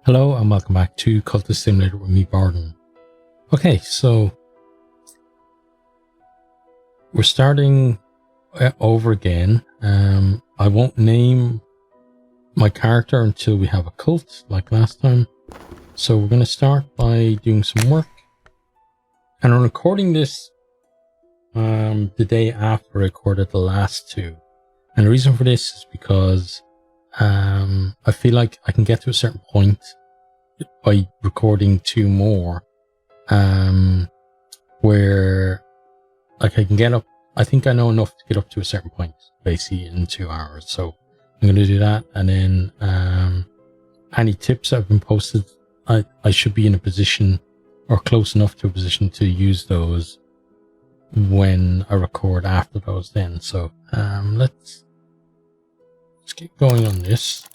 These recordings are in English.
Hello and welcome back to Cultist Simulator with me, Barden. Okay, so we're starting over again. I won't name my character until we have a cult like last time. So we're going to start by doing some work. And I'm recording this the day after I recorded the last two. And the reason for this is because I feel like I can get to a certain point by recording two more, where like I can get up. I think I know enough to get up to a certain point, basically in 2 hours. So I'm going to do that, and then any tips that have been posted, I should be in a position or close enough to a position to use those when I record after those. Then, so let's get going on this.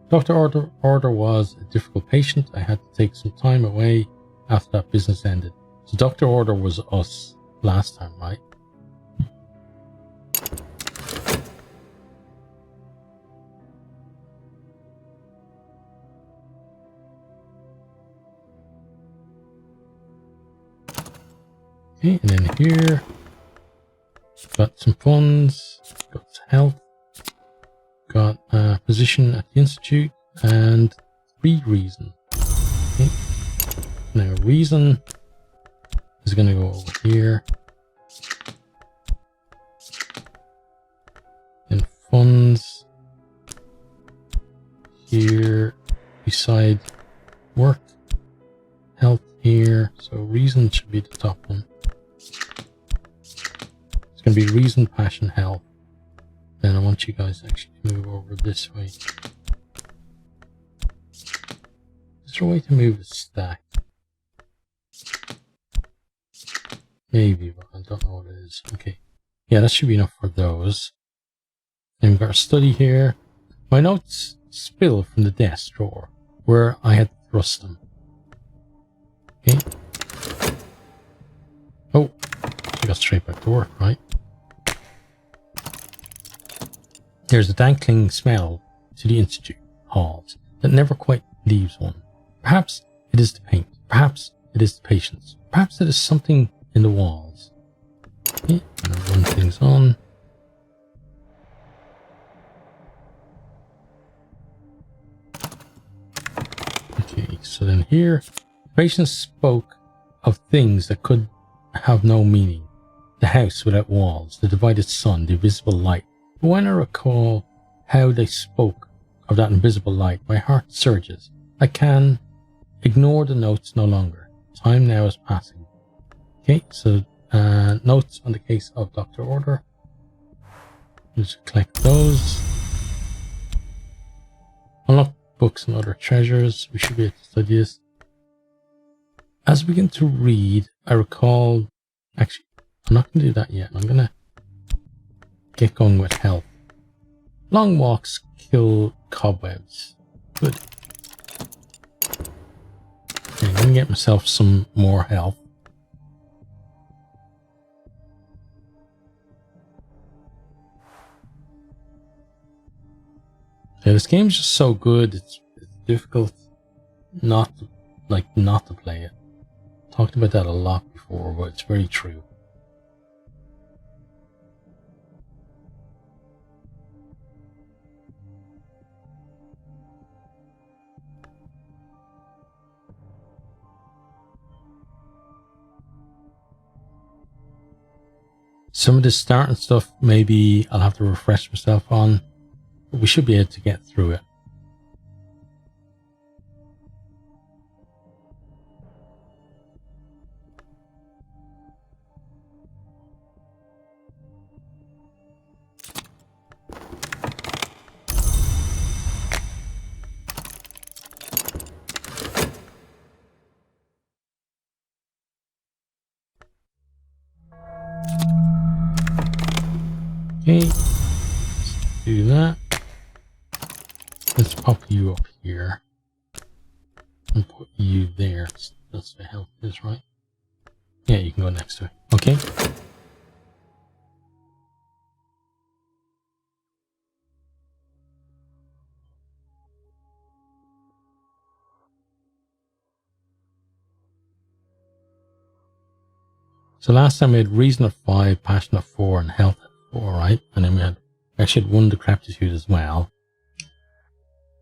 Dr. Order was a difficult patient. I had to take some time away after that business ended. So Dr. Order was us last time, right? Okay, and then here, got some funds, got health, got a position at the Institute, and 3 reason. Okay. Now reason is going to go over here. And funds here beside work. Health here. So reason should be the top one. It's going to be reason, passion, health. Then I want you guys actually to move over this way. Is there a way to move the stack? Maybe, but I don't know what it is. Okay. Yeah, that should be enough for those. Then we've got our study here. My notes spilled from the desk drawer where I had thrust them. Okay. Oh, I got straight back to work, right? There's a dankling smell to the Institute halls that never quite leaves one. Perhaps it is the paint. Perhaps it is the patients. Perhaps it is something in the walls. Okay, I'm going to run things on. Okay, so then here, patients spoke of things that could have no meaning. The house without walls, the divided sun, the invisible light. But when I recall how they spoke of that invisible light, my heart surges. I can ignore the notes no longer. Time now is passing. Okay, so notes on the case of Dr. Order. Just collect those. Unlock books and other treasures. We should be able to study this. As I begin to read, I recall... Actually, I'm not going to do that yet. I'm going to get going with health. Long walks kill cobwebs. Good. Okay, I'm going to get myself some more health. Yeah, this game's just so good. It's difficult not to play it. Talked about that a lot before, but it's very true. Some of the starting stuff, maybe I'll have to refresh myself on, but we should be able to get through it. Okay, let's do that. Let's pop you up here and put you there. That's the health is, right? Yeah, you can go next to it. Okay. So last time we had reason of 5, passion of 4, and health of 4, right? And then we actually had 1 decrepitude as well.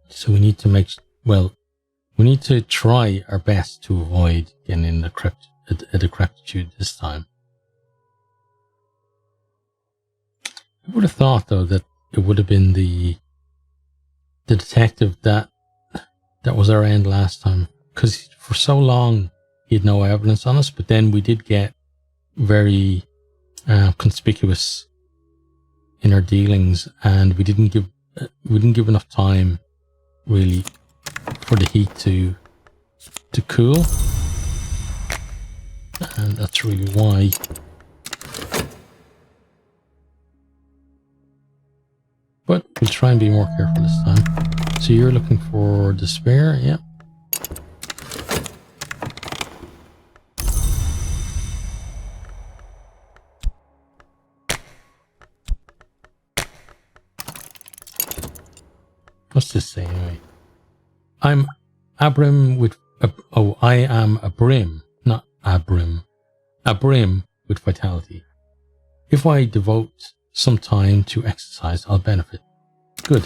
So we need to we need to try our best to avoid getting in a decrepitude this time. I would have thought though that it would have been the detective that was our end last time, because for so long he had no evidence on us, but then we did get very conspicuous in our dealings, and we didn't give enough time really for the heat to cool, and that's really why. But we'll try and be more careful this time. So you're looking for despair, yeah. What's this say anyway? I'm abrim with I am a brim, not abrim. A brim with vitality. If I devote some time to exercise, I'll benefit. Good.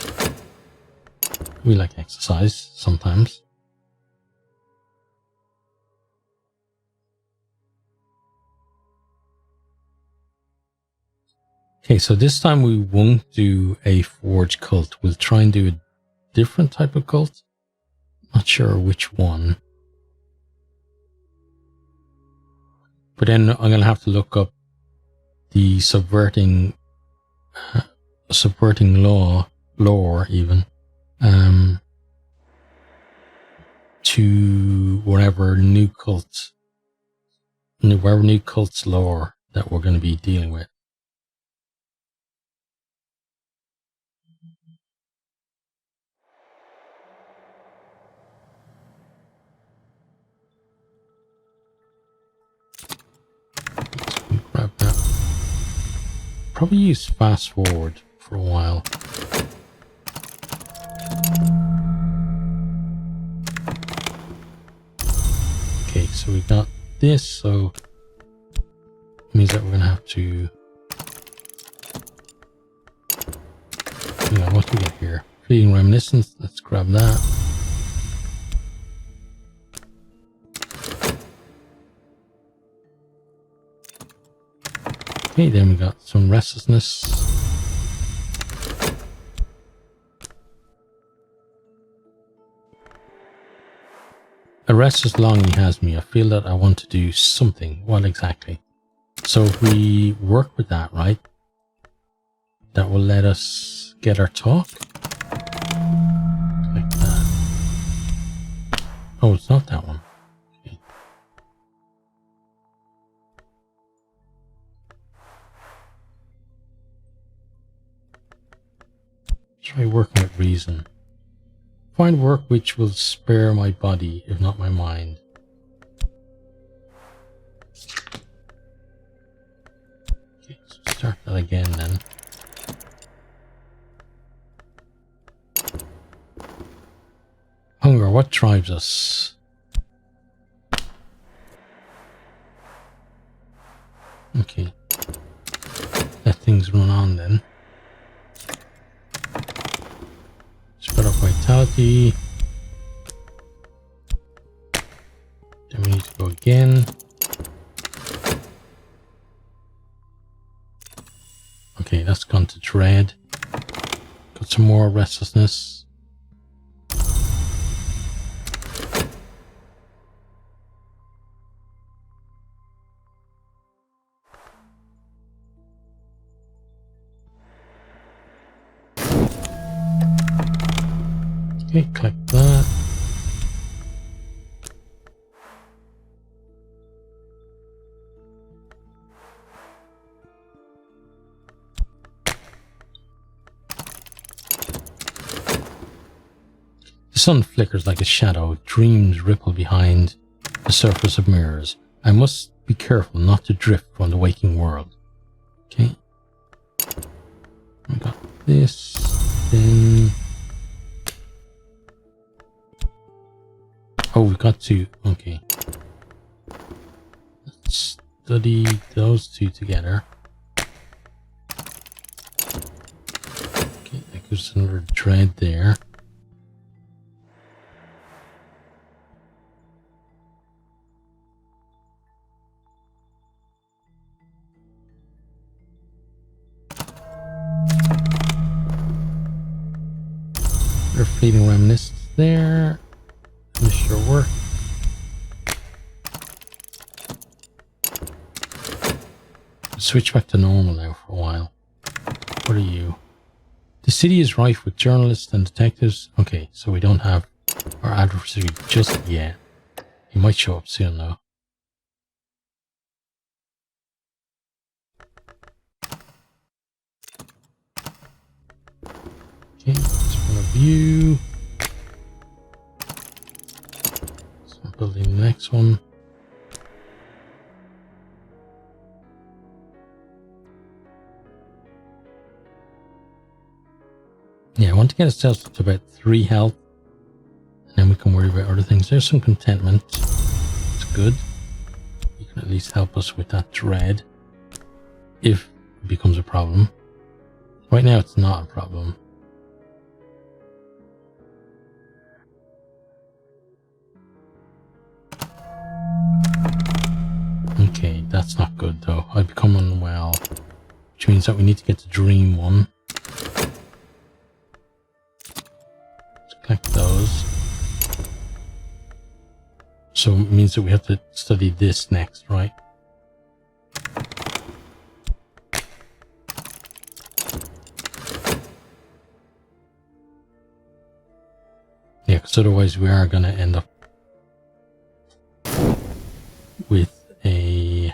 We like exercise sometimes. Okay, so this time we won't do a forge cult. We'll try and do a different type of cult. Not sure which one. But then I'm going to have to look up the subverting lore even, to whatever new cult's lore that we're going to be dealing with. Grab that. Probably use fast forward for a while. Okay, so we got this, so it means that we're gonna have to, what do we get here? Fleeting reminiscence, let's grab that. Okay, then we got some restlessness. A restless longing has me. I feel that I want to do something. What exactly? So if we work with that, right, that will let us get our talk. Like that. Oh, it's not that one. Okay. Try working with reason. Find work which will spare my body, if not my mind. Okay, so start that again then. Hunger, what drives us? Okay. Let things run on then. Spread up vitality. Then we need to go again. Okay, that's gone to dread. Got some more restlessness. Okay, click that. The sun flickers like a shadow, dreams ripple behind the surface of mirrors. I must be careful not to drift from the waking world. Okay. I got this, then... Oh, we got to... Okay. study those two together. Okay, that gives another dread there. They're fleeting reminiscence there. Finish your work. Switch back to normal now for a while. What are you? The city is rife with journalists and detectives. Okay, so we don't have our adversary just yet. He might show up soon though. Okay, just want to view. So I'm building the next one. Yeah, I want to get ourselves to about 3 health. And then we can worry about other things. There's some contentment. It's good. You can at least help us with that dread. If it becomes a problem. Right now it's not a problem. Okay, that's not good though. I become unwell. Which means that we need to get to dream one. Collect those. So it means that we have to study this next, right? Yeah, because otherwise we are going to end up with an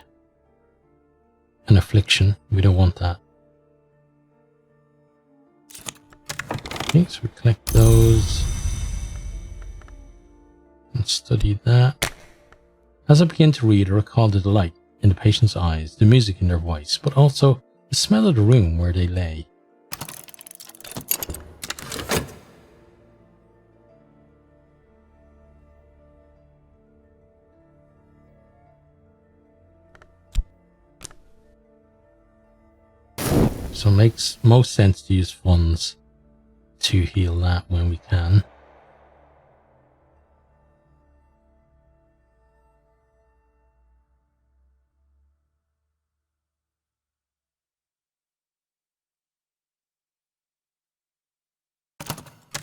affliction. We don't want that. Okay, so we collect those and study that. As I began to read, I recalled the delight in the patient's eyes, the music in their voice, but also the smell of the room where they lay. So it makes most sense to use funds to heal that when we can.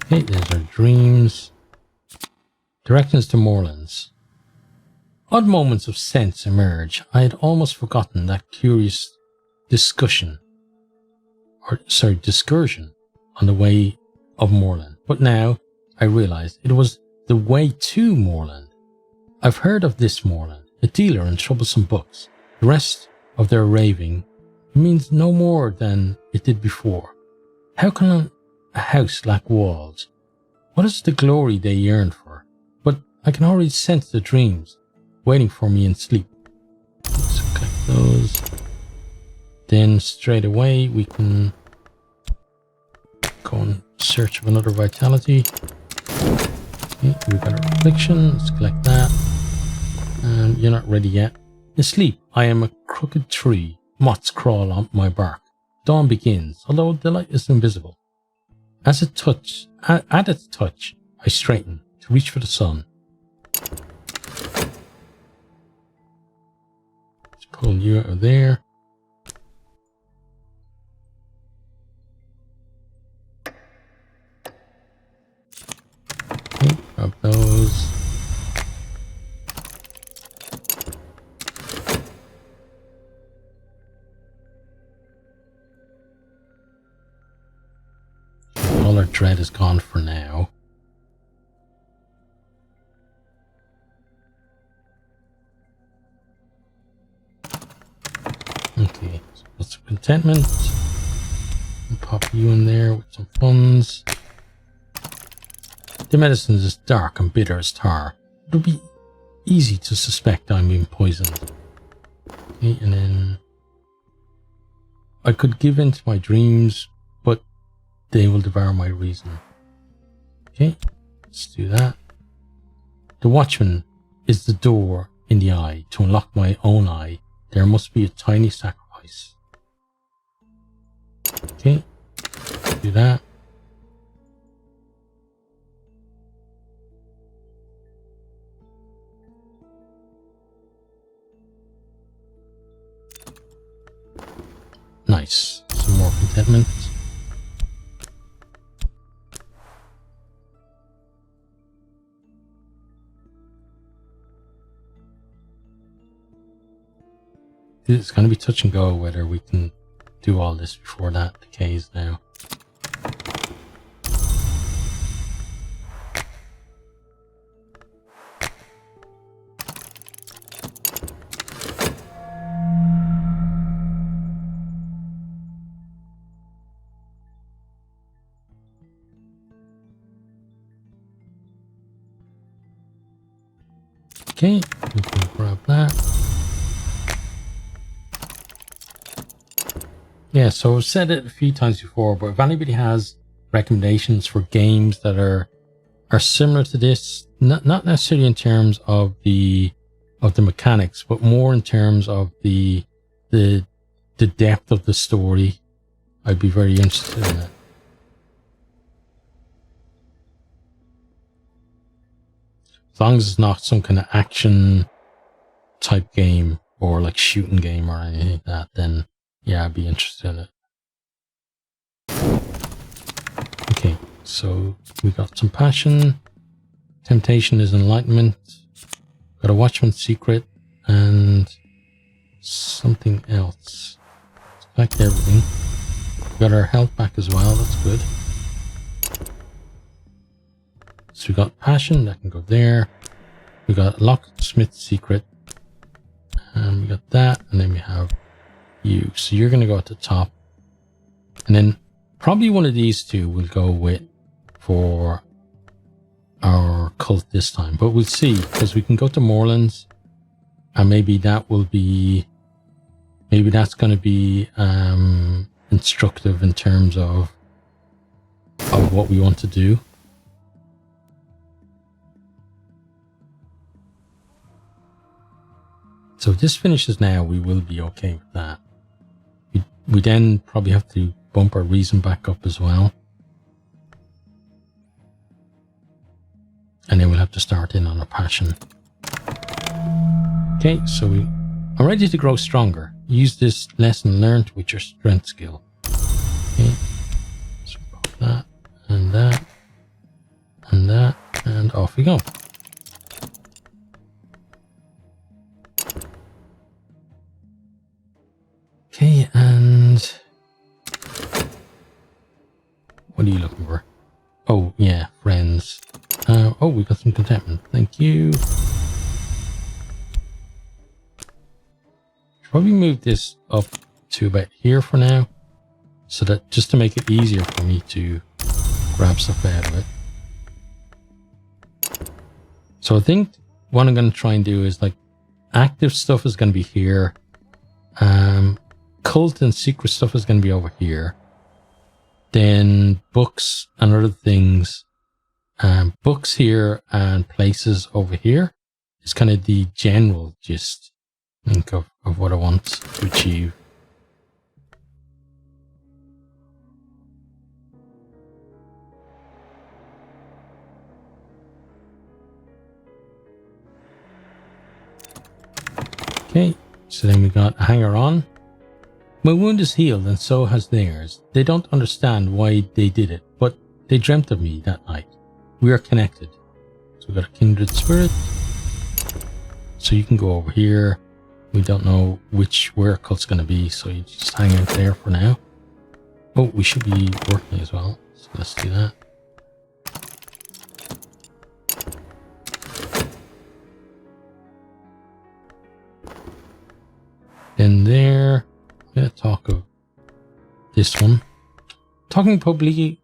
Okay, there's our dreams. Directions to Moorlands. Odd moments of sense emerge. I had almost forgotten that curious excursion on the way of Moorland. But now I realized it was the way to Moorland. I've heard of this Moorland, a dealer in troublesome books. The rest of their raving means no more than it did before. How can a house lack walls? What is the glory they yearn for? But I can already sense the dreams waiting for me in sleep. So collect those. Then straight away we can go in search of another vitality. Okay, we got our affliction. Let's collect that. And you're not ready yet. In sleep, I am a crooked tree. Moths crawl on my bark. Dawn begins, although the light is invisible. At its touch, I straighten to reach for the sun. Let's pull you out of there. Okay, grab those. All our dread is gone for now. Okay, so put some contentment. And pop you in there with some funds. The medicine is dark and bitter as tar. It would be easy to suspect I'm being poisoned. Okay, and then I could give in to my dreams, but they will devour my reason. Okay, let's do that. The watchman is the door in the eye to unlock my own eye. There must be a tiny sacrifice. Okay, do that. Nice. Some more contentment. It's going to be touch and go whether we can do all this before that decays now. Okay, we can grab that. Yeah, so I've said it a few times before, but if anybody has recommendations for games that are similar to this, not necessarily in terms of the mechanics, but more in terms of the depth of the story, I'd be very interested in it. As long as it's not some kind of action type game or like shooting game or anything like that, then yeah, I'd be interested in it. Okay, so we got some passion. Temptation is enlightenment. Got a watchman's secret and something else. Select everything. Got our health back as well, that's good. So we got passion, that can go there. We got locksmith's secret. And we got that, and then we have you. So you're going to go at the top. And then probably one of these two we'll go with for our cult this time. But we'll see, because we can go to Moorlands, and maybe that will be... Maybe that's going to be instructive in terms of what we want to do. So if this finishes now, we will be okay with that. We then probably have to bump our reason back up as well. And then we'll have to start in on our passion. Okay, so we are ready to grow stronger. Use this lesson learned with your strength skill. Okay, so got that, and that, and that, and off we go. Okay, and what are you looking for? Oh, yeah, friends. Oh, we got some contentment. Thank you. Probably move this up to about here for now, so that just to make it easier for me to grab stuff out of it. So I think what I'm going to try and do is like active stuff is going to be here. Cult and secret stuff is going to be over here. Then books and other things. Books here and places over here. It's kind of the general gist, I think, of what I want to achieve. Okay, so then we got a hanger on. My wound is healed and so has theirs. They don't understand why they did it, but they dreamt of me that night. We are connected. So we got a kindred spirit. So you can go over here. We don't know where cult's going to be, so you just hang out there for now. Oh, we should be working as well, so let's do that. Then there, I'm going to talk of this one. Talking publicly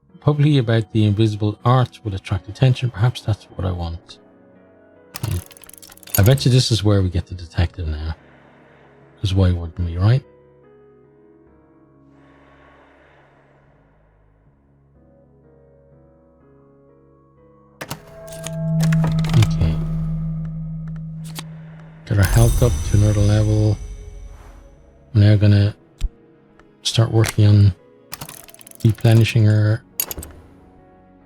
about the invisible art will attract attention. Perhaps that's what I want. Okay. I bet you this is where we get the detective now. Because why wouldn't we, right? Okay. Get our health up to another level. We're now gonna start working on replenishing our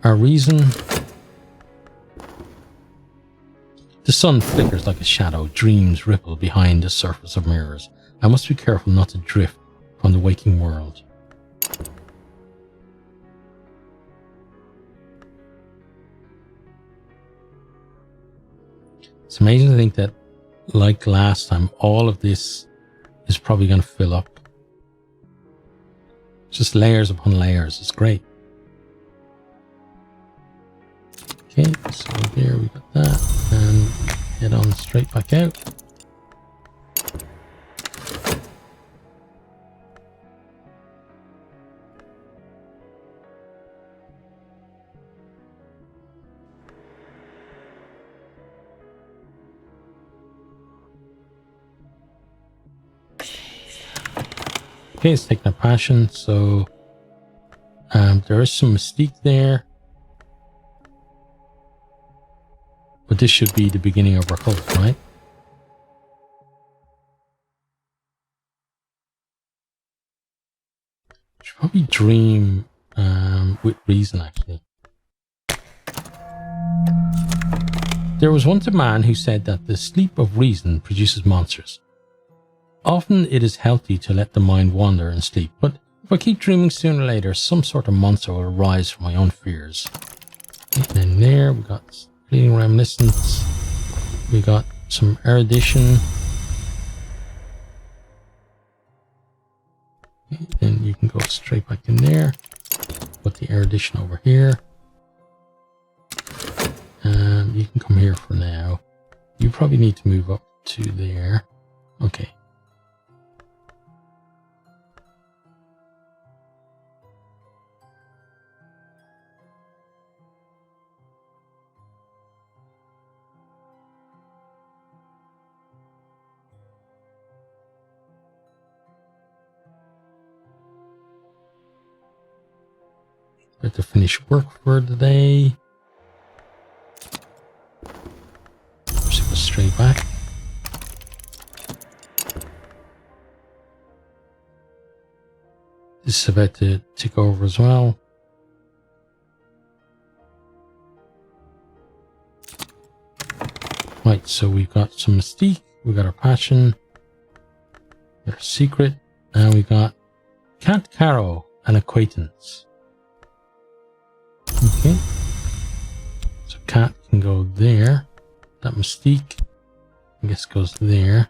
reason. The sun flickers like a shadow, dreams ripple behind the surface of mirrors. I must be careful not to drift from the waking world. It's amazing to think that, like last time, all of this is probably going to fill up. Just layers upon layers. It's great. Okay, so here we got that, and head on straight back out. Okay, let's take that passion. So there is some mystique there. But this should be the beginning of our cult, right? Should probably dream with reason, actually. There was once a man who said that the sleep of reason produces monsters. Often it is healthy to let the mind wander in sleep, but if I keep dreaming, sooner or later some sort of monster will arise from my own fears. And then there we got fleeting reminiscence. We got some erudition. Then you can go straight back in there. Put the erudition over here. You can come here for now. You probably need to move up to there. Okay. Got to finish work for the day. Just go straight back. This is about to tick over as well. Right, so we've got some mystique, we got our passion, we got our secret, and we got Cat Caro, an acquaintance. Okay, so cat can go there. That mystique, I guess, goes there.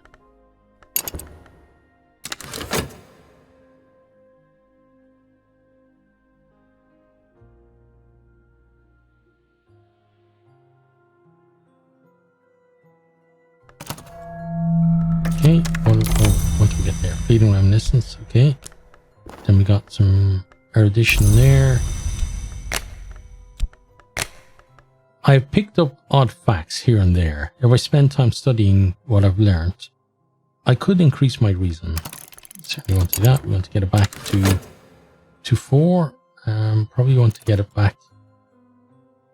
Okay, once we get there, fleeting reminiscence. Okay, then we got some erudition there. I've picked up odd facts here and there. If I spend time studying what I've learned, I could increase my reason. Certainly want to do that. We want to get it back to 4. Probably want to get it back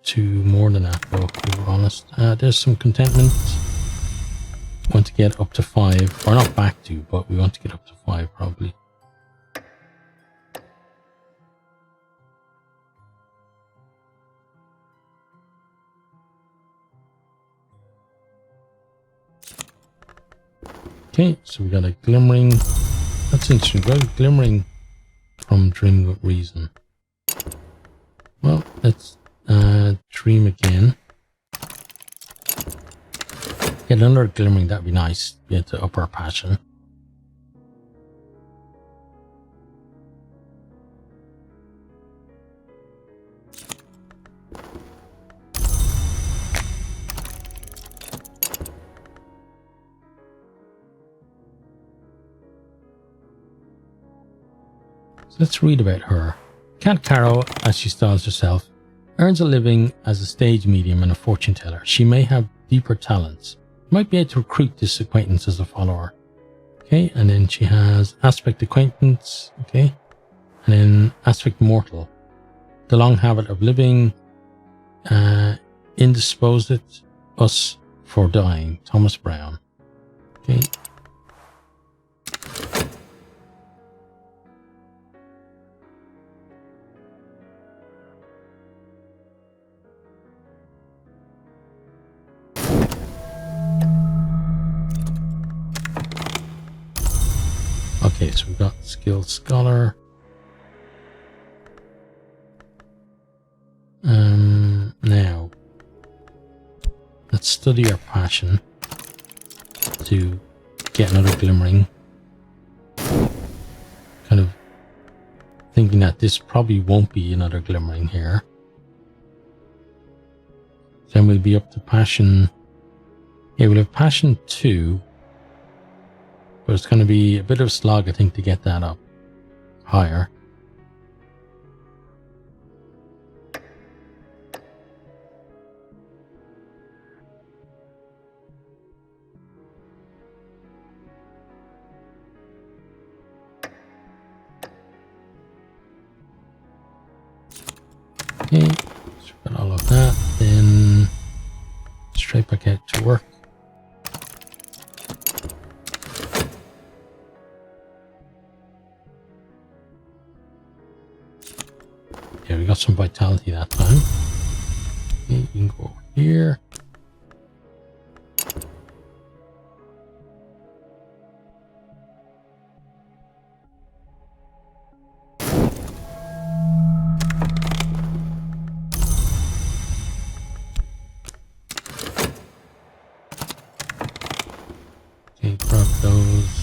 to more than that, though, to be honest. There's some contentment. Want to get up to 5, or not back to, but we want to get up to 5 probably. Okay, so we got a glimmering. That's interesting. We got a glimmering from dreaming with reason. Well, let's dream again. Get another glimmering, that'd be nice. Be able to up our passion. So let's read about her. Cat Caro, as she styles herself, earns a living as a stage medium and a fortune teller. She may have deeper talents. Might be able to recruit this acquaintance as a follower. Okay, and then she has aspect acquaintance. Okay, and then aspect mortal. The long habit of living. Indisposed us for dying. Thomas Brown. Okay. Okay, so we've got skilled scholar. Now let's study our passion to get another glimmering. Kind of thinking that this probably won't be another glimmering here. Then we'll be up to passion. Yeah, we'll have passion 2. But it's going to be a bit of a slog, I think, to get that up higher. Okay, so we've got all of that. Then straight back out to work. Yeah, we got some vitality that time. Okay, you can go over here. Okay, grab those.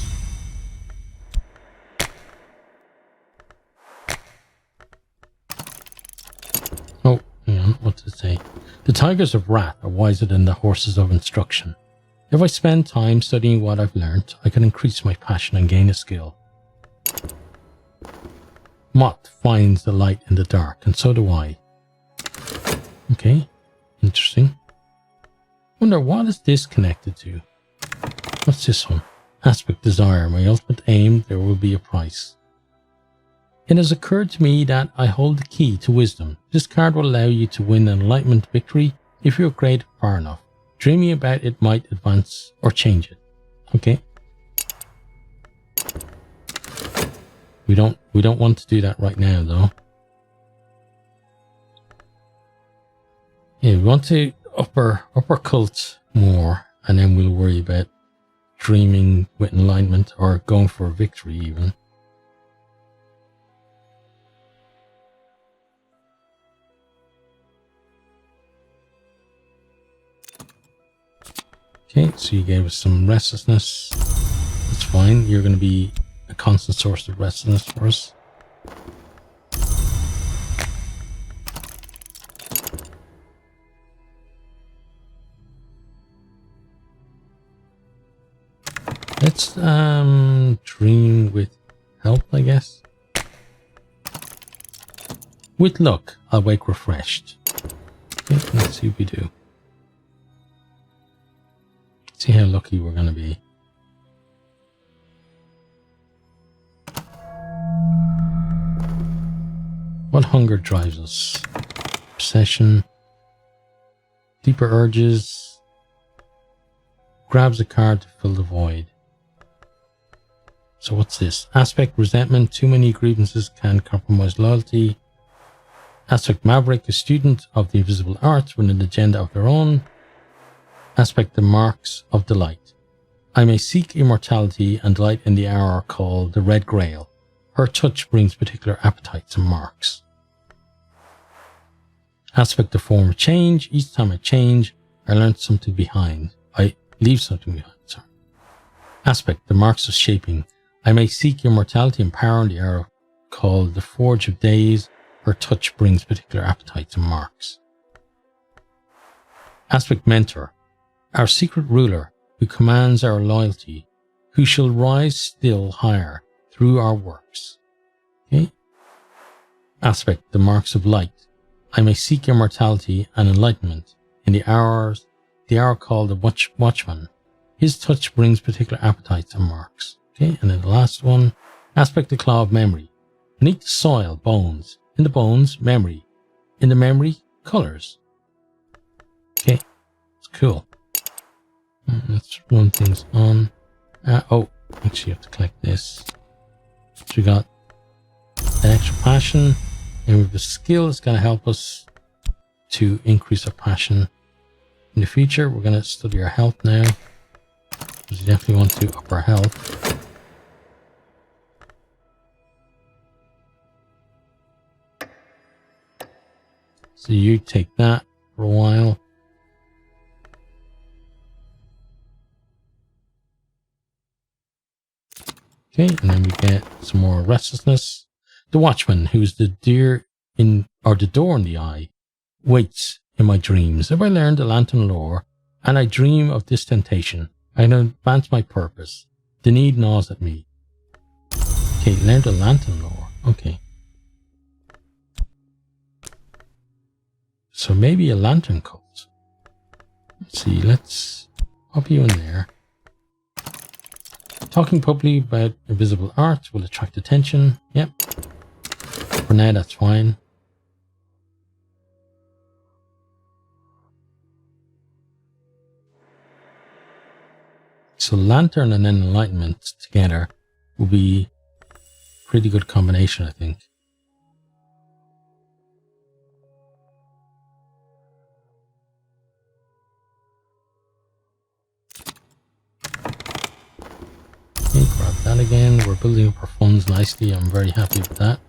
Oh, hang on, what does it say? The tigers of wrath are wiser than the horses of instruction. If I spend time studying what I've learnt, I can increase my passion and gain a skill. Moth finds the light in the dark, and so do I. Okay, interesting. Wonder what is this connected to? What's this one? Aspect desire, my ultimate aim, there will be a price. It has occurred to me that I hold the key to wisdom. This card will allow you to win an enlightenment victory if you upgrade far enough. Dreaming about it might advance or change it. Okay. We don't want to do that right now though. Yeah, we want to upper cult more, and then we'll worry about dreaming with enlightenment or going for a victory even. Okay, so you gave us some restlessness. That's fine. You're going to be a constant source of restlessness for us. Let's dream with help, I guess. With luck, I'll wake refreshed. Okay, let's see what we do. See how lucky we're going to be. What hunger drives us? Obsession. Deeper urges. Grabs a card to fill the void. So what's this? Aspect resentment. Too many grievances can compromise loyalty. Aspect maverick. A student of the invisible arts with an agenda of their own. Aspect the marks of delight. I may seek immortality and delight in the hour called the Red Grail. Her touch brings particular appetites and marks. Aspect the form of change. Each time I change, I learn something behind. I leave something behind, sorry. Aspect the marks of shaping. I may seek immortality and power in the hour called the Forge of Days. Her touch brings particular appetites and marks. Aspect mentor. Our secret ruler, who commands our loyalty, who shall rise still higher through our works. Okay. Aspect the marks of light. I may seek immortality and enlightenment in the hour called the watchman. His touch brings particular appetites and marks. Okay, and then the last one, aspect the claw of memory. Beneath the soil, bones. In the bones, memory. In the memory, colors. Okay, it's cool. Let's run things on. Oh, actually you have to collect this. So we got an extra passion, and we have a skill that's going to help us to increase our passion in the future. We're going to study our health now, because we definitely want to up our health. So you take that for a while. Okay, and then we get some more restlessness. The watchman, who's the deer in, or the door in the eye, waits in my dreams. If I learn the lantern lore, and I dream of this temptation, I can advance my purpose. The need gnaws at me. Okay, learn the lantern lore. Okay. So maybe a lantern cult. Let's see, let's pop you in there. Talking publicly about invisible art will attract attention. Yep. For now, that's fine. So lantern and then enlightenment together will be a pretty good combination, I think. Okay, grab that again. We're building up our funds nicely. I'm very happy with that.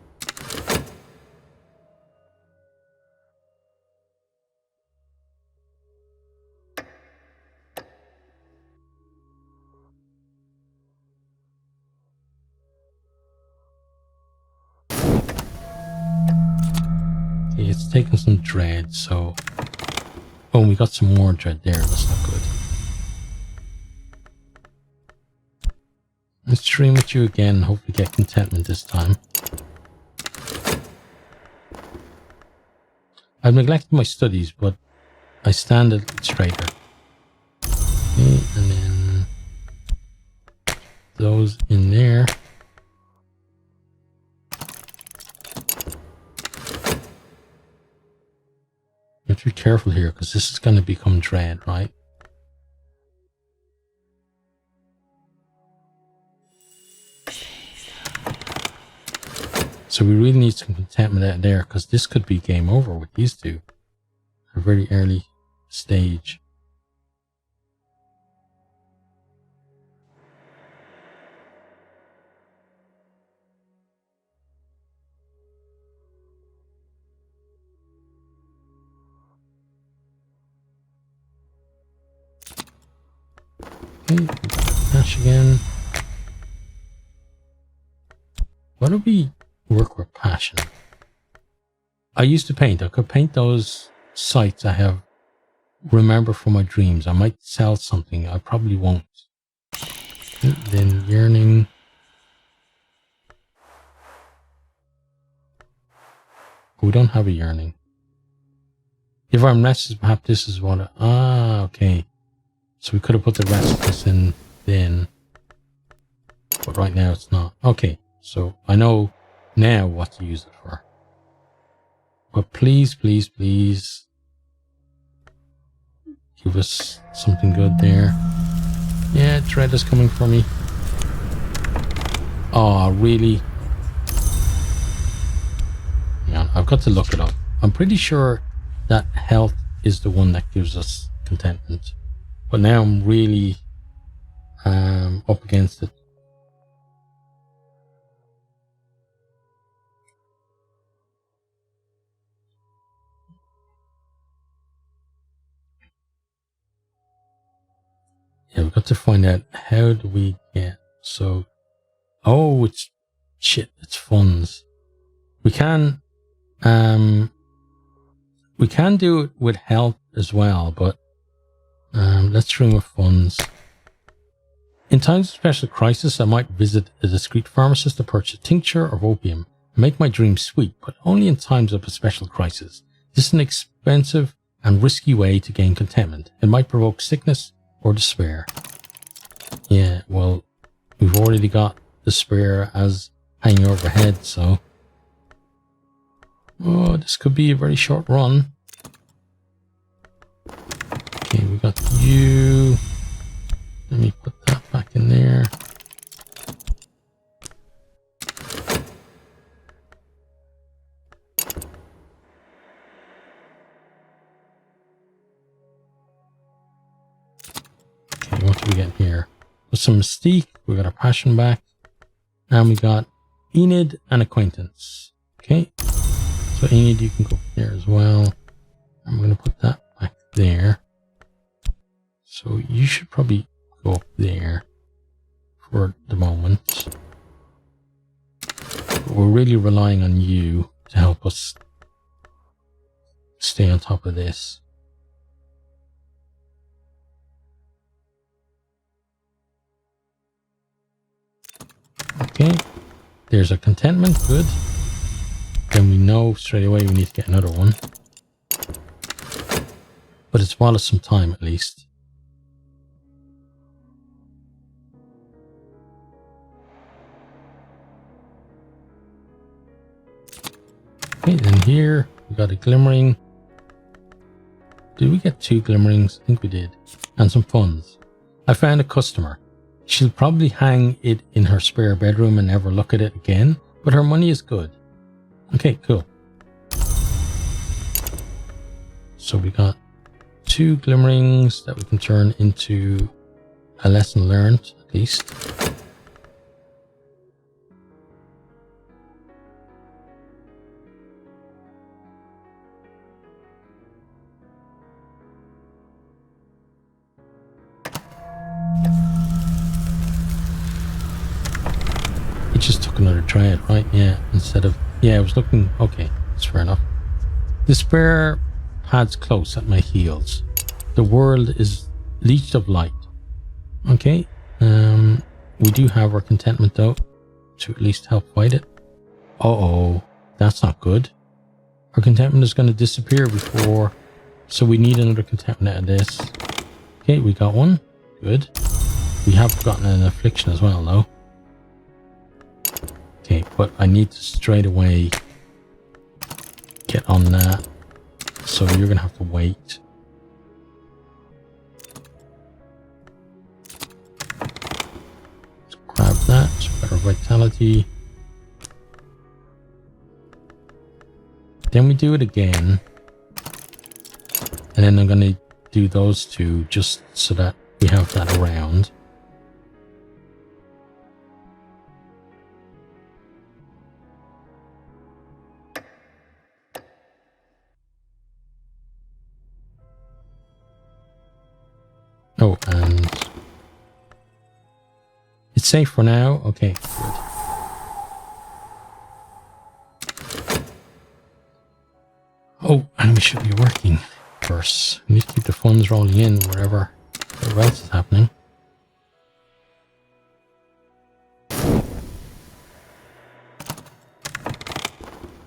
Okay, it's taking some dread, so... Oh, we got some more dread there. That's not good. Let's stream with you again and hopefully get contentment this time. I've neglected my studies, but I stand a little straighter. Okay, and then those in there. You have to be careful here because this is going to become dread, right? So we really need some contentment out there because this could be game over with these two at a very early stage. Okay, cash again. Why don't we work with passion? I used to paint. I could paint those sites I have remember from my dreams. I might sell something. I probably won't. Then yearning. We don't have a yearning. If I'm restless, perhaps this is what okay. So we could have put the restless in then. But right now it's not. Okay. So I know now what to use it for. But please, please, please give us something good there. Yeah, dread is coming for me. Oh, really? Hang on, I've got to look it up. I'm pretty sure that health is the one that gives us contentment. But now I'm really up against it. Yeah, we've got to find out how do we get so. Oh, it's shit. It's funds. We can do it with health as well, but let's stream with funds. In times of special crisis, I might visit a discreet pharmacist to purchase a tincture of opium and make my dreams sweet, but only in times of a special crisis. This is an expensive and risky way to gain contentment. It might provoke sickness or despair. Yeah, well, we've already got despair as hanging overhead, so... Oh, this could be a very short run. Okay, we got you. Let me put that back in there. Okay, what do we get here? With some mystique, we got our passion back. And we got Enid and acquaintance. Okay. So Enid, you can go there as well. I'm going to put that back there. So you should probably go up there for the moment. But we're really relying on you to help us stay on top of this. Okay, there's a contentment, good. Then we know straight away we need to get another one. But it's bought us some time at least. Okay, then here we got a glimmering. Did we get 2 glimmerings? I think we did. And some funds. I found a customer. She'll probably hang it in her spare bedroom and never look at it again, but her money is good. Okay, cool. So we got 2 glimmerings that we can turn into a lesson learned, at least. It just took another try at, right? Yeah, instead of... Yeah, I was looking... Okay, that's fair enough. Despair pads close at my heels. The world is leached of light. Okay. We do have our contentment though, to at least help fight it. Uh-oh. That's not good. Our contentment is going to disappear before... So we need another contentment out of this. Okay, we got one. Good. We have gotten an affliction as well though. Okay, but I need to straight away get on that. So you're going to have to wait. Let's grab that. Better vitality. Then we do it again. And then I'm going to do those 2 just so that we have that around. Oh, and it's safe for now. Okay, good. Oh, and we should be working first. We need to keep the funds rolling in whatever else is happening.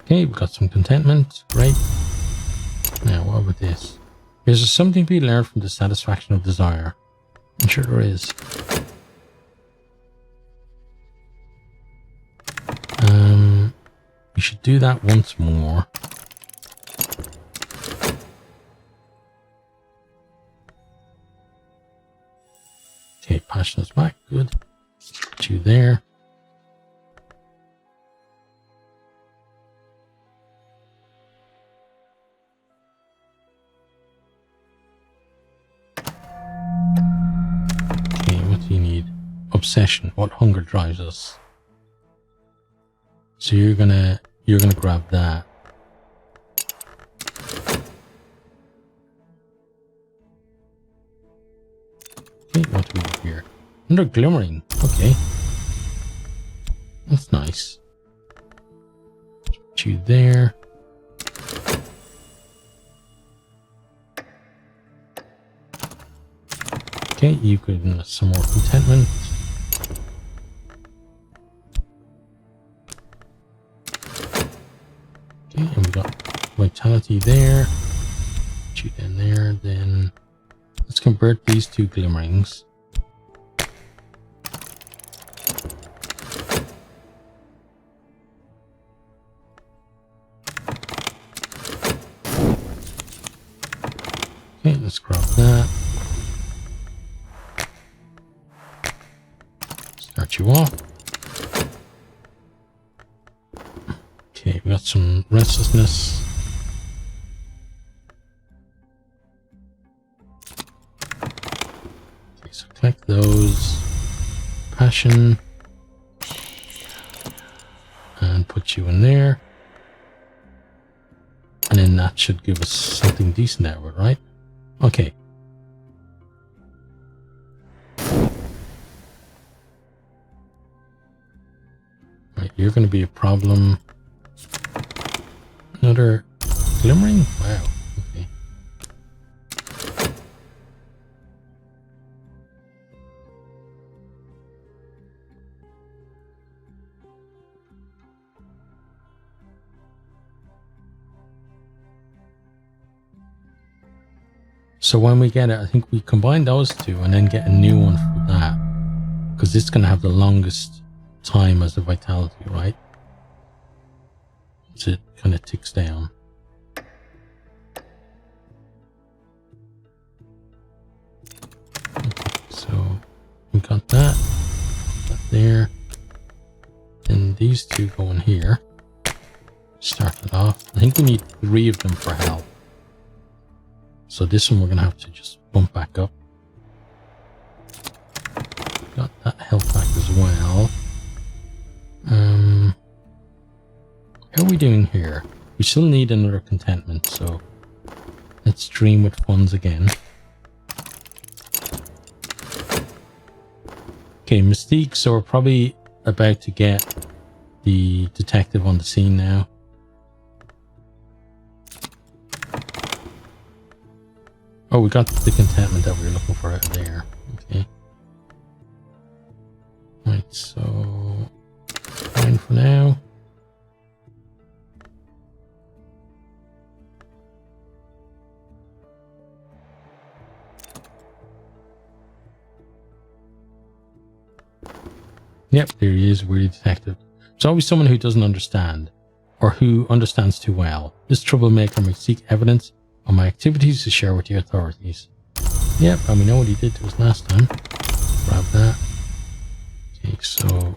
Okay, we've got some contentment. Great. Now, what about this? Is there something to be learned from the satisfaction of desire? I'm sure there is. We should do that once more. Okay, passion is back. Good. Put you there. Obsession, what hunger drives us. So you're gonna grab that. Okay, what do we do here? Under glimmering. Okay, that's nice. Put you there. Okay, you could some more contentment. Okay, and we got vitality there. Put you in there. Then let's convert these 2 glimmerings. Okay, let's grab that. Start you off. Okay, we got some restlessness. Okay, so collect those. Passion. And put you in there. And then that should give us something decent out of it, right? Okay. Right, you're going to be a problem. Another glimmering? Wow. Okay. So when we get it, I think we combine those two and then get a new one for that. Because it's going to have the longest time as a vitality, right? So it kind of ticks down. Okay, so we got that there. Then these two go in here. Start it off. I think we need 3 of them for health. So this one we're going to have to just bump back up. Got that health back as well. How are we doing here? We still need another contentment, so let's dream with funds again. Okay, Mystique, so we're probably about to get the detective on the scene now. Oh, we got the contentment that we were looking for out there. Okay. Right, so fine for now. Yep, there he is, weary detective. There's always someone who doesn't understand, or who understands too well. This troublemaker may seek evidence on my activities to share with the authorities. Yep, and we know what he did to us last time. Grab that. Okay, so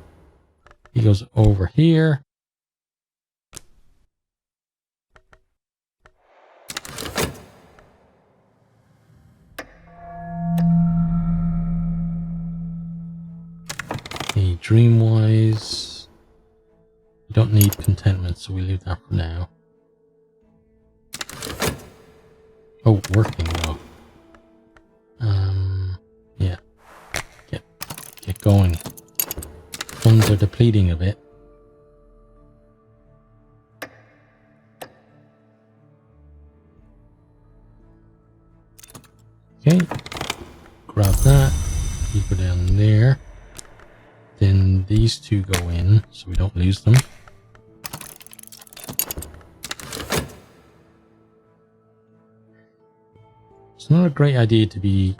he goes over here. Okay, Dreamwise. We don't need contentment, so we leave that for now. Oh, working though. Yeah. Get going. Funds are depleting a bit. Okay. Grab that. Keep it down there. Then these two go in, so we don't lose them. It's not a great idea to be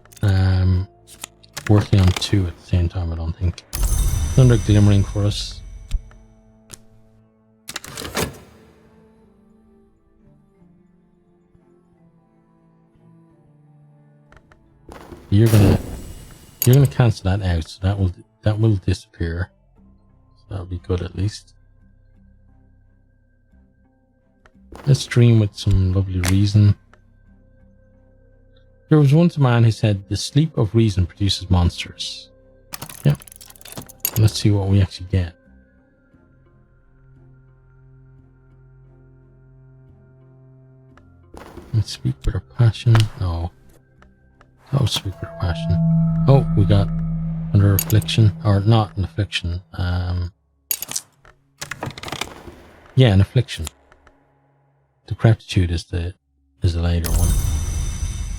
working on 2 at the same time, I don't think. Another glimmering for us. You're gonna cancel that out, so that will disappear. So that'll be good at least. Let's dream with some lovely reason. There was once a man who said, the sleep of reason produces monsters. Yep. Let's see what we actually get. Let's speak with our passion. No. Oh, speak with our passion. Oh, we got under affliction. Or not an affliction. Yeah, an affliction. Decrepitude is the later one.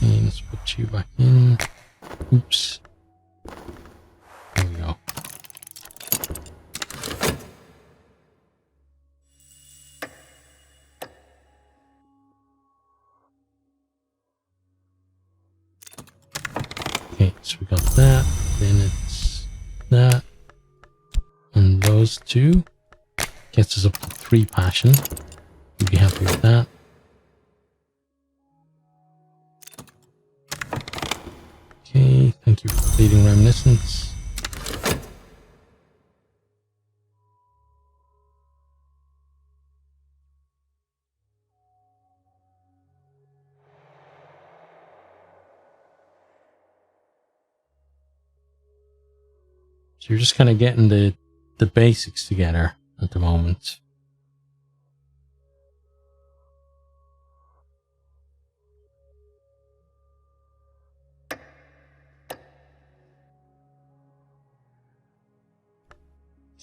Okay, let's put you back in. Oops. There we go. Okay, so we got that. Then it's that. And those 2 gets us up to 3 passion. We'd be happy with that. Okay, thank you for fleeting reminiscence. So you're just kind of getting the basics together at the moment.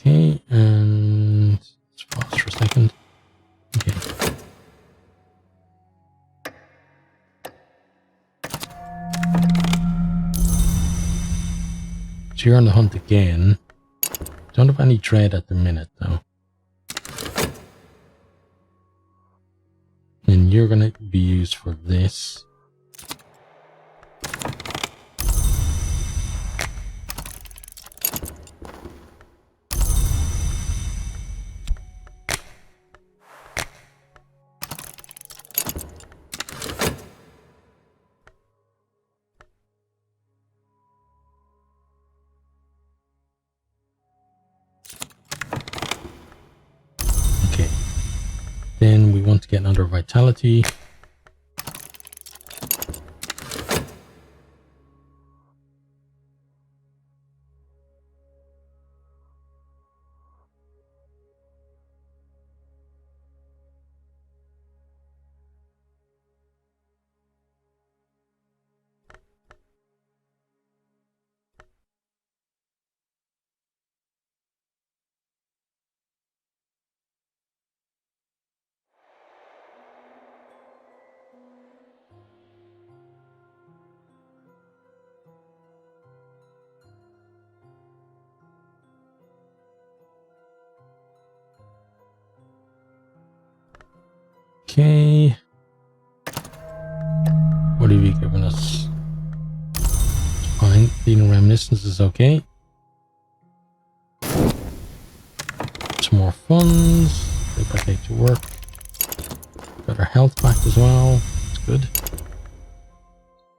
Okay, and let's pause for a second. Okay. So you're on the hunt again. Don't have any dread at the minute, though. And you're going to be used for this. Okay. Then we want to get another vitality. Okay. What have you given us? Fine. Feeding reminiscence is okay. Some more funds. Get back to work. Got our health back as well. That's good.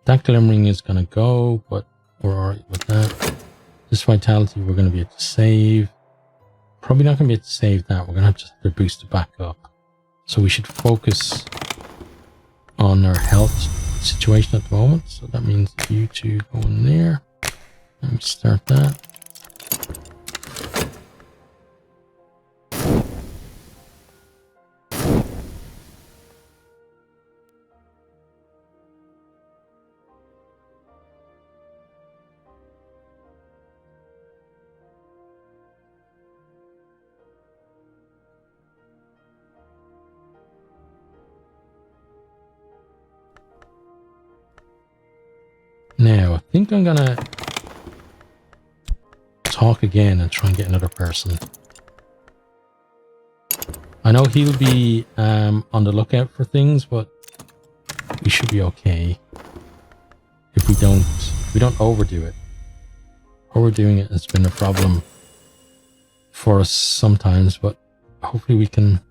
That glimmering is going to go, but we're alright with that. This vitality we're going to be able to save. Probably not going to be able to save that. We're going to have to boost it back up. So we should focus on our health situation at the moment. So that means you two go in there. Let me start that. Now, I think I'm going to talk again and try and get another person. I know he'll be on the lookout for things, but we should be okay if we don't overdo it. Overdoing it has been a problem for us sometimes, but hopefully we can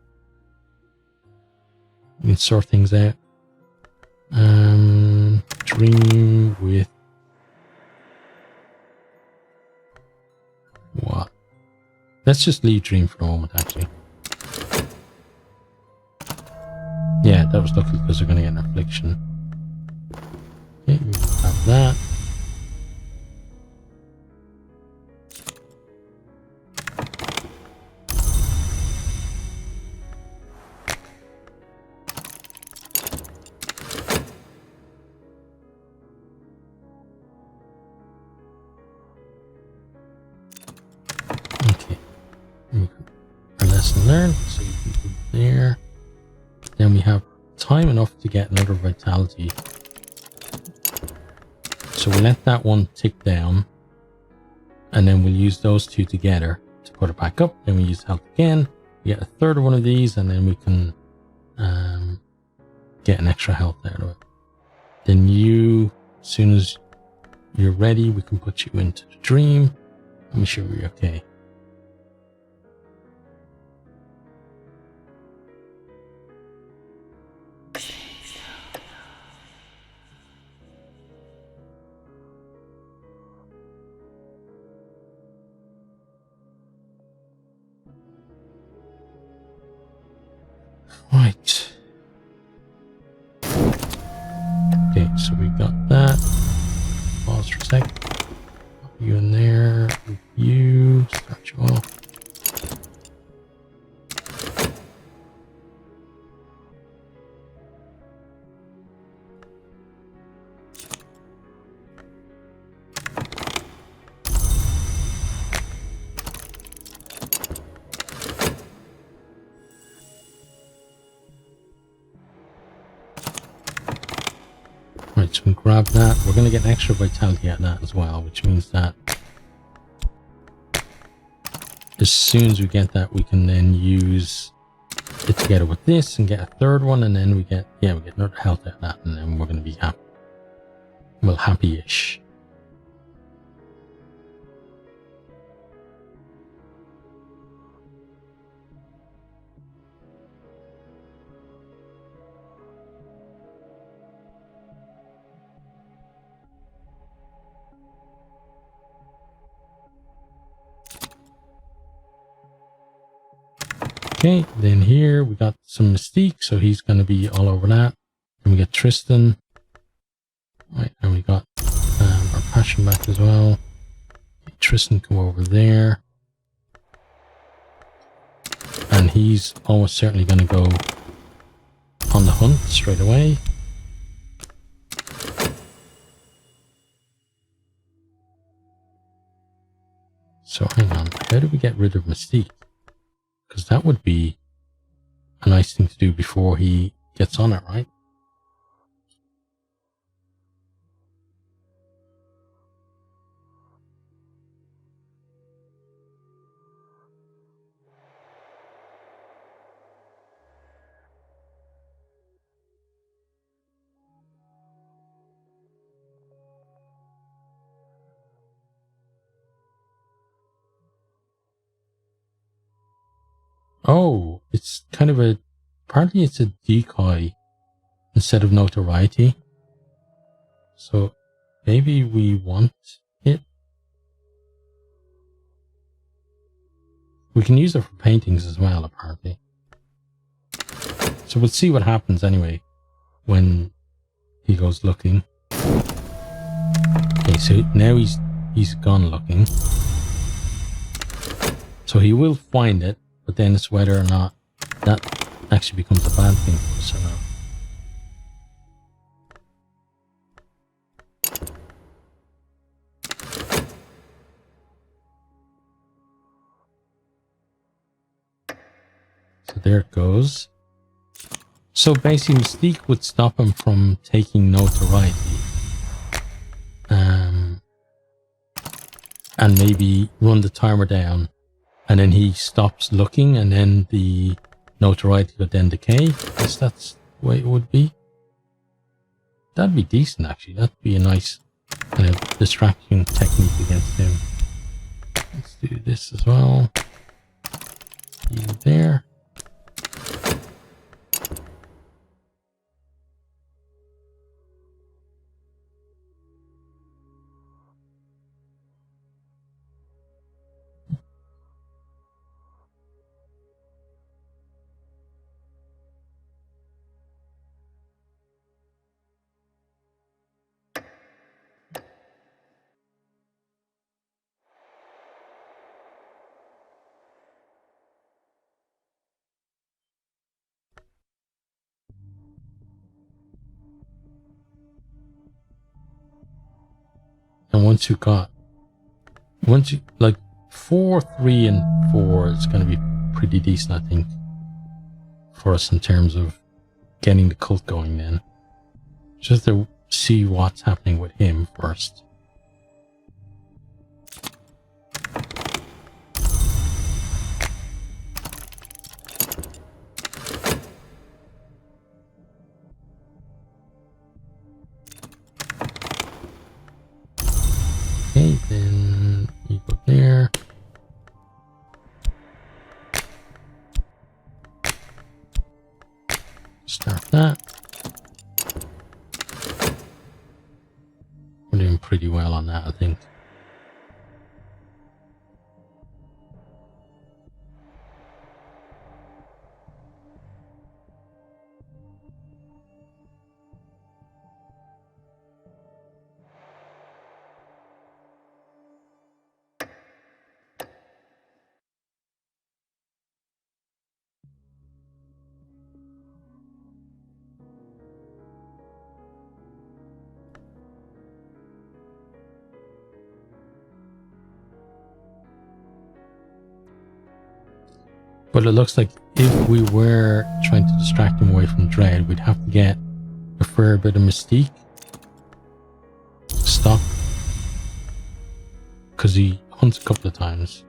sort things out. Dream with what? Let's just leave dream for a moment, actually. Yeah, that was lucky because they're going to get an affliction. Okay, we have that. Okay, our lesson learned. So you can put there. Then we have time enough to get another vitality. So we'll let that one tick down. And then we'll use those two together to put it back up. Then we use health again. We get a third of one of these, and then we can get an extra health out of it. Then you, as soon as you're ready, we can put you into the dream. Let me show you okay. Right. Okay, so we got that. Pause for a sec. Pop you in there. You start you off. so we can grab that. We're going to get extra vitality out of that as well, which means that as soon as we get that, we can then use it together with this and get a third one, and then we get another health out of that, and then we're going to be happy. Well, happy-ish. Okay, then here we got some Mystique, so he's going to be all over that. Then we get Tristan. Right, and we got our Passion back as well. Tristan come over there. And he's almost certainly going to go on the hunt straight away. So hang on, how do we get rid of Mystique? Because that would be a nice thing to do before he gets on it, right? Oh, it's kind of a... Partly it's a decoy instead of notoriety. So maybe we want it. We can use it for paintings as well, apparently. So we'll see what happens anyway when he goes looking. Okay, so now he's gone looking. So he will find it, but then it's whether or not that actually becomes a bad thing for us or not. So there it goes. So basically Mystique would stop him from taking notoriety. And maybe run the timer down, and then he stops looking, and then the notoriety would then decay. I guess that's the way it would be. That'd be decent, actually. That'd be a nice kind of distraction technique against him. Let's do this as well. You there. And once you like 4, 3, and 4 is going to be pretty decent, I think, for us in terms of getting the cult going then. Just to see what's happening with him first. Okay, then you go there. Start that. We're doing pretty well on that, I think. But it looks like if we were trying to distract him away from Dread, we'd have to get a fair bit of Mystique. because he hunts a couple of times.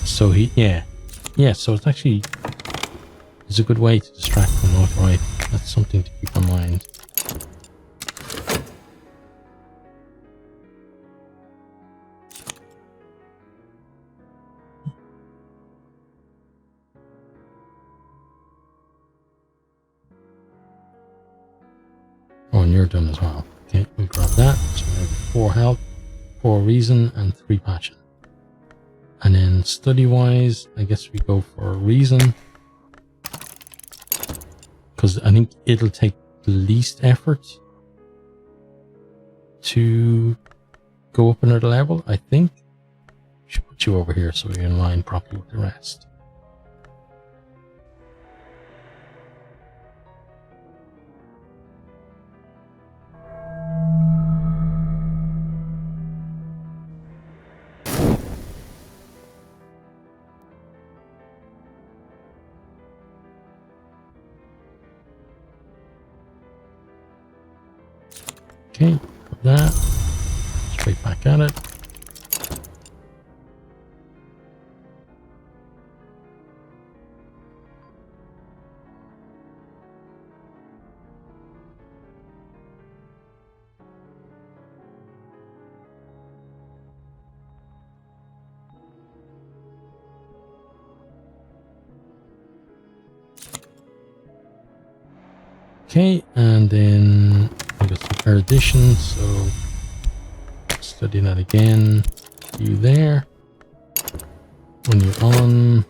So so it's actually a good way to distract from notoriety. That's something to keep in mind. Oh, and you're done as well. Okay, we'll grab that. So we have 4 health, 4 reason, and 3 passion. And then study-wise, I guess we go for reason. Because I think it'll take the least effort to go up another level, I think. Should put you over here so you're in line properly with the rest. Okay, put that straight back at it. Okay, and then we got some erudition, so study that again. You there. When you're on.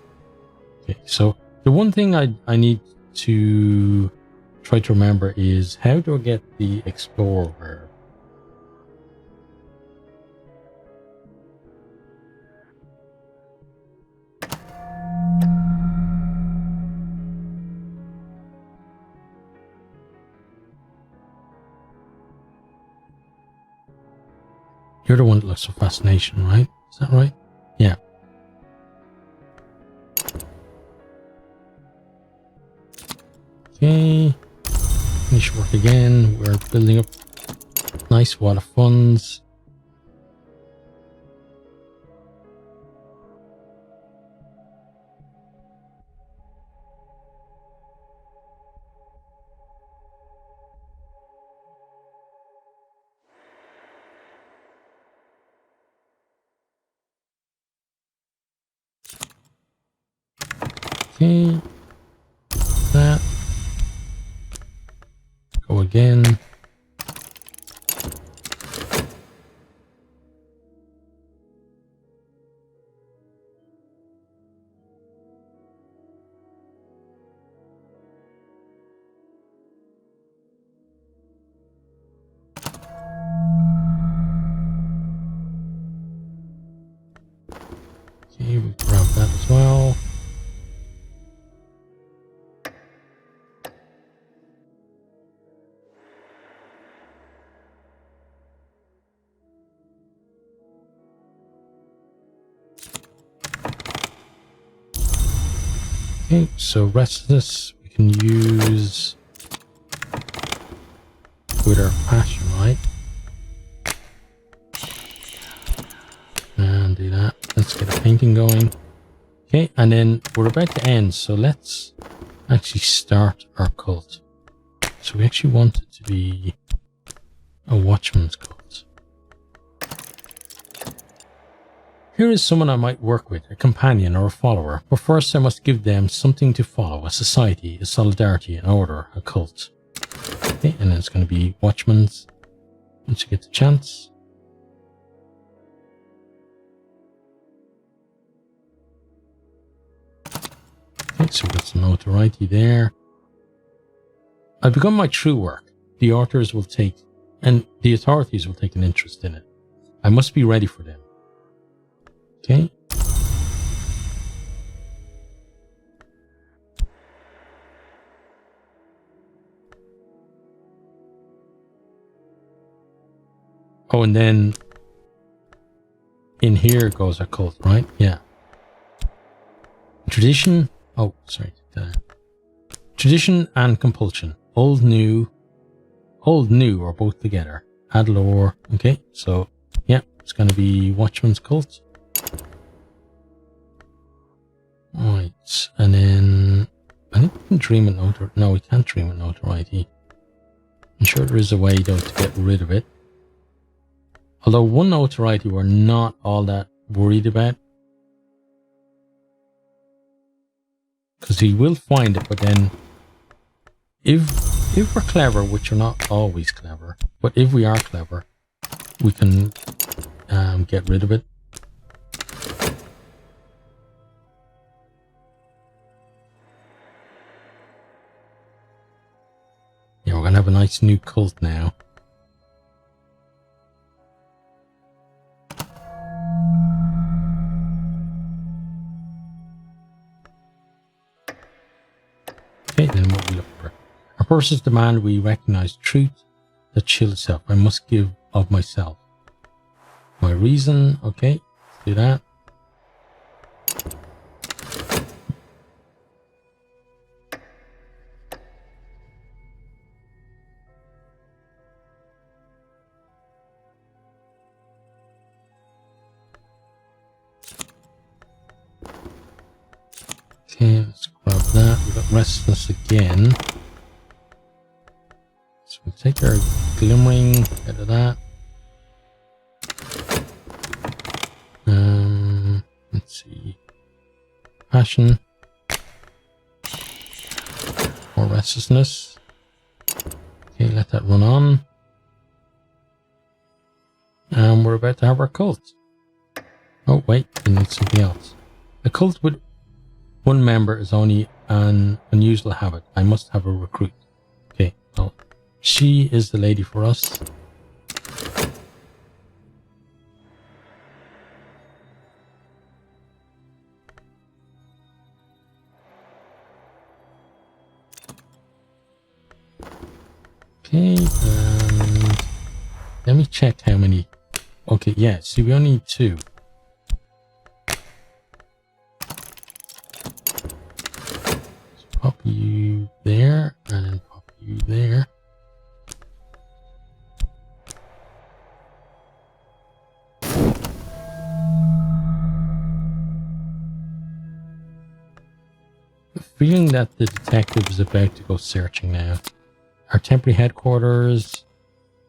Okay, so the one thing I need to try to remember is how do I get the explorer verb? You're the one that looks for fascination, right? Is that right? Yeah. Okay. Finish work again. We're building up nice wad of funds. Okay. That. Go again. Okay, we'll grab that as well. Okay, so rest of this we can use with our passion, right? And do that. Let's get a painting going. Okay, and then we're about to end, so let's actually start our cult. So we actually want it to be a watchman's cult. Here is someone I might work with, a companion or a follower, but first I must give them something to follow, a society, a solidarity, an order, a cult. Okay, and then it's going to be watchman's once you get the chance. Okay, so we've got some notoriety there. I've begun my true work. The authorities will take an interest in it. I must be ready for them. Okay. Oh, and then in here goes a cult, right? Yeah. Tradition. Oh, sorry. Tradition and compulsion. Old, new, are both together. Add lore. Okay, so yeah, It's going to be Watchman's Cult. Right, and then I think we can dream it notoriety. No, we can't dream it notoriety. I'm sure there is a way though to get rid of it. Although one notoriety we're not all that worried about. Because he will find it, but then if we're clever, which we're not always clever, but if we are clever, we can get rid of it. Yeah, we're gonna have a nice new cult now. Okay, then what we look for. Our purposes demand we recognize truth that shields itself. I must give of myself. My reason, okay, let's do that. Okay, let's grab that. We've got restless again. So we'll take our glimmering out of that. Let's see. Passion. Or restlessness. Okay, let that run on. And we're about to have our cult. Oh, wait, we need something else. A cult with one member is only an unusual habit. I must have a recruit. Okay, well, she is the lady for us. Okay, and let me check how many. Okay, yeah, see, we only need 2. So pop you there, and then pop you there. Feeling that the detective is about to go searching now. Our temporary headquarters,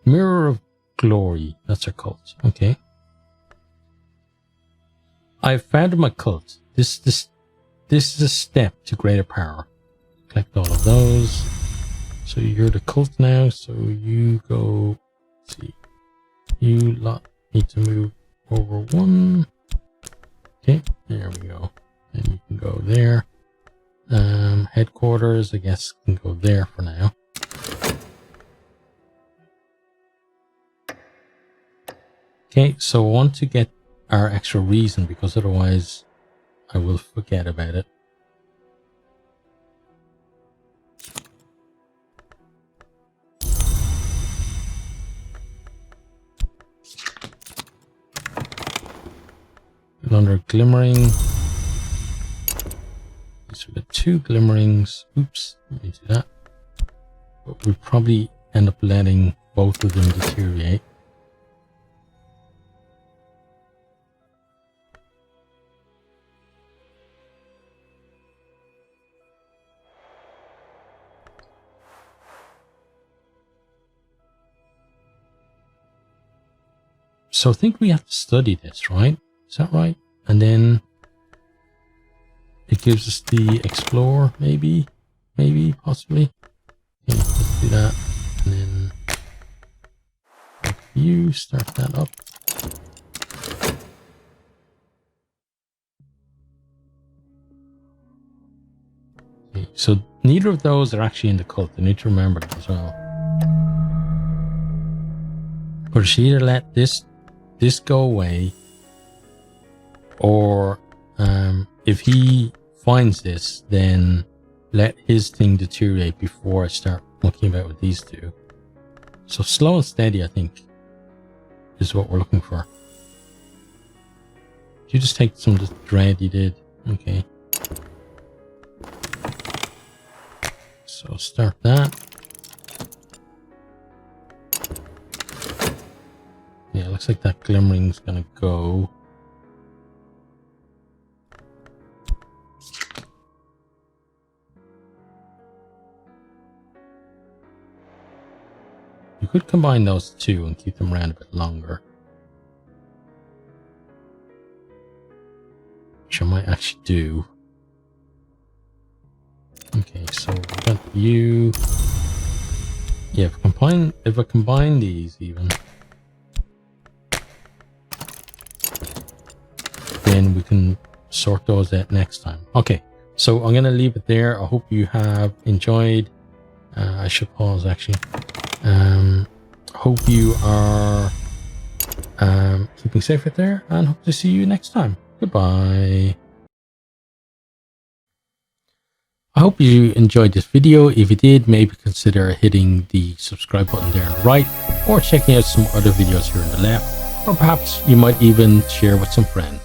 Mirror of Glory. That's our cult. Okay. I've found my cult. This is a step to greater power. Collect all of those. So you're the cult now. So you go. Let's see. You lot need to move over 1. Okay. There we go. And you can go there. Headquarters, I guess, can go there for now. Okay, so I want to get our extra reason because otherwise I will forget about it. Under glimmering. So we've got 2 glimmerings. Oops, let me do that. But we'll probably end up letting both of them deteriorate. So I think we have to study this, right? Is that right? And then it gives us the explore, maybe, possibly. Okay, let's do that. And then you start that up. Okay, so neither of those are actually in the cult. I need to remember that as well. But she either let this go away, or if he finds this, then let his thing deteriorate before I start looking about with these 2. So slow and steady, I think, is what we're looking for. You just take some of the dread you did. Okay. So start that. Yeah, looks like that glimmering's gonna go. You could combine those two and keep them around a bit longer, which I might actually do. Okay, so we got you. Yeah, if I combine these even, then we can sort those out next time. Okay, so I'm gonna leave it there. I hope you have enjoyed. I should pause actually. Hope you are keeping safe out there, and hope to see you next time. Goodbye. I hope you enjoyed this video. If you did, maybe consider hitting the subscribe button there on the right, or checking out some other videos here on the left, or perhaps you might even share with some friends.